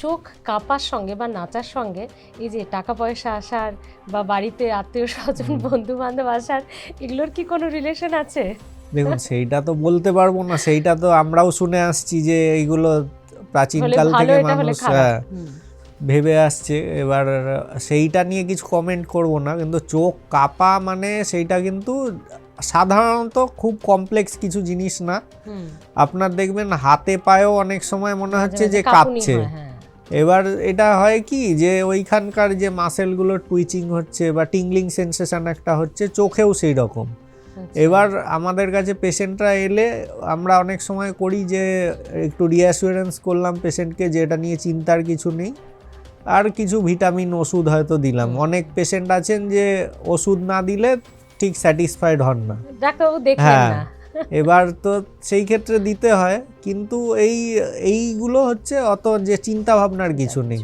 চোখ কাঁপার সঙ্গে বা নাচার সঙ্গে এই যে টাকা পয়সা আসার বা বাড়িতে আত্মীয় স্বজন বন্ধু বান্ধব আসার, এগুলোর কি কোনো রিলেশন আছে? দেখুন সেইটা তো বলতে পারবো না, সেইটা তো আমরাও শুনে আসছি যে এইগুলো প্রাচীনকাল থেকে মানুষ ভেবে আসছে। এবার সেইটা নিয়ে কিছু কমেন্ট করব না, কিন্তু চোখ কাঁপা মানে সেইটা কিন্তু সাধারণত খুব কমপ্লেক্স কিছু জিনিস না। আপনার দেখবেন হাতে পায়েও অনেক সময় মনে হচ্ছে যে কাঁপছে। এবার এটা হয় কি যে ওইখানকার যে মাসেলগুলো টুইচিং হচ্ছে বা টিংলিং সেন্সেশন একটা হচ্ছে, চোখেও সেই রকম। এবার আমাদের কাছে পেশেন্টরা এলে আমরা অনেক সময় করি যে একটু রিঅ্যাসুরেন্স করলাম পেশেন্টকে যে এটা নিয়ে চিন্তার কিছু নেই, আর কিছু ভিটামিন ওষুধ হয়তো দিলাম। অনেক পেশেন্ট আছেন যে ওষুধ না দিলে ঠিক স্যাটিসফাইড হন না, ডাক্তারবাবু দেখলেন না। এবার তো সেই ক্ষেত্রে দিতে হয়, কিন্তু এইগুলো হচ্ছে অত যে চিন্তা ভাবনার কিছু নেই।